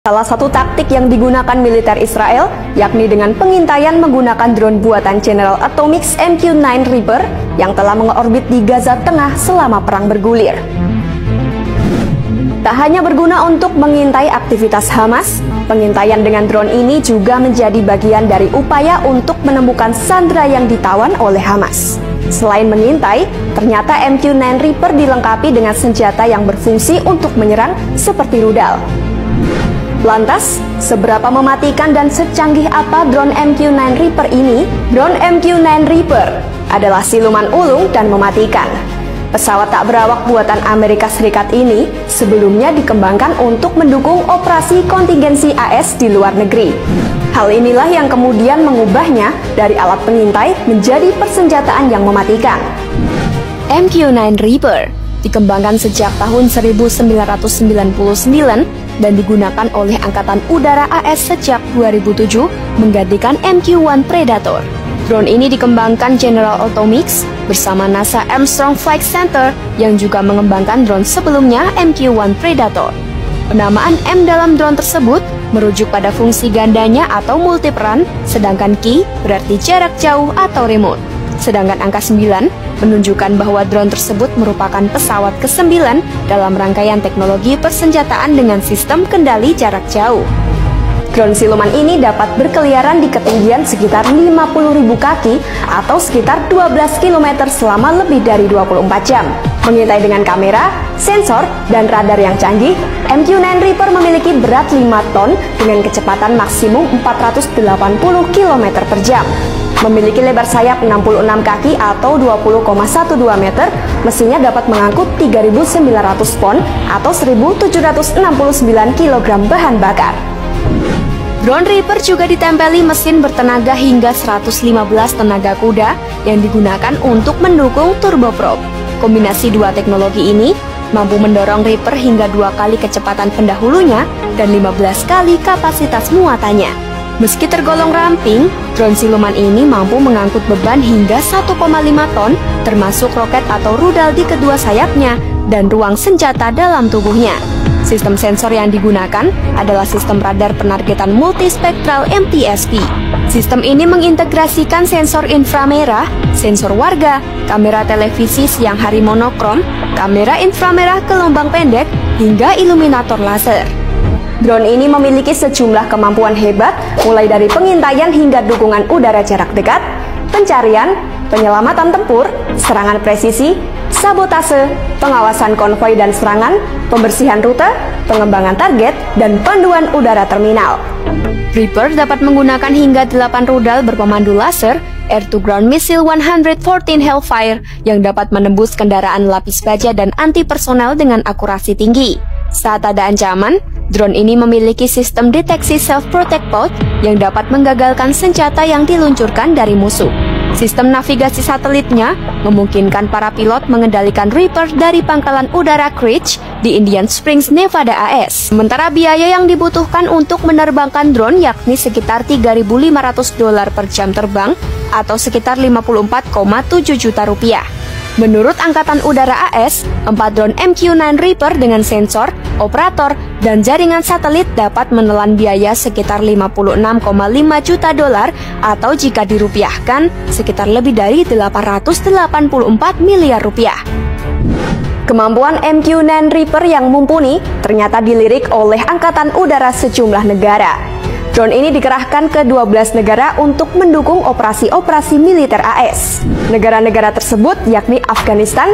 Salah satu taktik yang digunakan militer Israel yakni dengan pengintaian menggunakan drone buatan General Atomics MQ-9 Reaper yang telah mengorbit di Gaza Tengah selama perang bergulir. Tak hanya berguna untuk mengintai aktivitas Hamas, pengintaian dengan drone ini juga menjadi bagian dari upaya untuk menemukan sandera yang ditawan oleh Hamas. Selain mengintai, ternyata MQ-9 Reaper dilengkapi dengan senjata yang berfungsi untuk menyerang seperti rudal. Lantas, seberapa mematikan dan secanggih apa drone MQ-9 Reaper ini? Drone MQ-9 Reaper adalah siluman ulung dan mematikan. Pesawat tak berawak buatan Amerika Serikat ini sebelumnya dikembangkan untuk mendukung operasi kontingensi AS di luar negeri. Hal inilah yang kemudian mengubahnya dari alat pengintai menjadi persenjataan yang mematikan. MQ-9 Reaper dikembangkan sejak tahun 1999 dan digunakan oleh Angkatan Udara AS sejak 2007 menggantikan MQ-1 Predator. Drone ini dikembangkan General Atomics bersama NASA Armstrong Flight Center yang juga mengembangkan drone sebelumnya MQ-1 Predator. Penamaan M dalam drone tersebut merujuk pada fungsi gandanya atau multiperan, sedangkan K berarti jarak jauh atau remote. Sedangkan angka 9 menunjukkan bahwa drone tersebut merupakan pesawat ke-9 dalam rangkaian teknologi persenjataan dengan sistem kendali jarak jauh. Drone siluman ini dapat berkeliaran di ketinggian sekitar 50.000 kaki atau sekitar 12 km selama lebih dari 24 jam. Mengintai dengan kamera, sensor, dan radar yang canggih, MQ-9 Reaper memiliki berat 5 ton dengan kecepatan maksimum 480 km per jam. Memiliki lebar sayap 66 kaki atau 20,12 meter, mesinnya dapat mengangkut 3.900 pon atau 1.769 kg bahan bakar. Drone Reaper juga ditempeli mesin bertenaga hingga 115 tenaga kuda yang digunakan untuk mendukung turboprop. Kombinasi dua teknologi ini mampu mendorong Reaper hingga 2 kali kecepatan pendahulunya dan 15 kali kapasitas muatannya. Meski tergolong ramping, drone siluman ini mampu mengangkut beban hingga 1,5 ton termasuk roket atau rudal di kedua sayapnya dan ruang senjata dalam tubuhnya. Sistem sensor yang digunakan adalah sistem radar penargetan multispektral MTSP. Sistem ini mengintegrasikan sensor inframerah, sensor warga, kamera televisi siang hari monokrom, kamera inframerah gelombang pendek, hingga iluminator laser. Drone ini memiliki sejumlah kemampuan hebat, mulai dari pengintaian hingga dukungan udara jarak dekat, pencarian, penyelamatan tempur, serangan presisi, sabotase, pengawasan konvoi dan serangan, pembersihan rute, pengembangan target, dan panduan udara terminal. Reaper dapat menggunakan hingga 8 rudal berpemandu laser, air-to-ground missile 114 Hellfire yang dapat menembus kendaraan lapis baja dan anti-personel dengan akurasi tinggi. Saat ada ancaman, drone ini memiliki sistem deteksi self-protect pod yang dapat menggagalkan senjata yang diluncurkan dari musuh. Sistem navigasi satelitnya memungkinkan para pilot mengendalikan Reaper dari pangkalan udara Creech di Indian Springs, Nevada AS. Sementara biaya yang dibutuhkan untuk menerbangkan drone yakni sekitar $3.500 per jam terbang atau sekitar 54,7 juta rupiah. Menurut Angkatan Udara AS, 4 drone MQ-9 Reaper dengan sensor, operator, dan jaringan satelit dapat menelan biaya sekitar $56,5 juta atau jika dirupiahkan sekitar lebih dari 884 miliar rupiah. Kemampuan MQ-9 Reaper yang mumpuni ternyata dilirik oleh Angkatan Udara sejumlah negara. Drone ini dikerahkan ke 12 negara untuk mendukung operasi-operasi militer AS. Negara-negara tersebut yakni Afghanistan,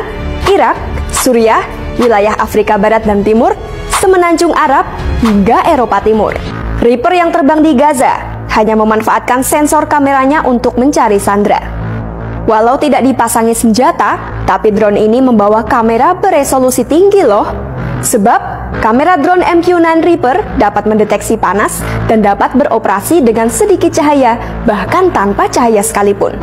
Irak, Suriah, wilayah Afrika Barat dan Timur, Semenanjung Arab, hingga Eropa Timur. Reaper yang terbang di Gaza hanya memanfaatkan sensor kameranya untuk mencari sandera. Walau tidak dipasangi senjata, tapi drone ini membawa kamera beresolusi tinggi loh. Sebab kamera drone MQ-9 Reaper dapat mendeteksi panas dan dapat beroperasi dengan sedikit cahaya, bahkan tanpa cahaya sekalipun.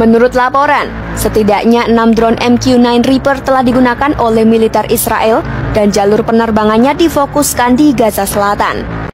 Menurut laporan, setidaknya 6 drone MQ-9 Reaper telah digunakan oleh militer Israel dan jalur penerbangannya difokuskan di Gaza Selatan.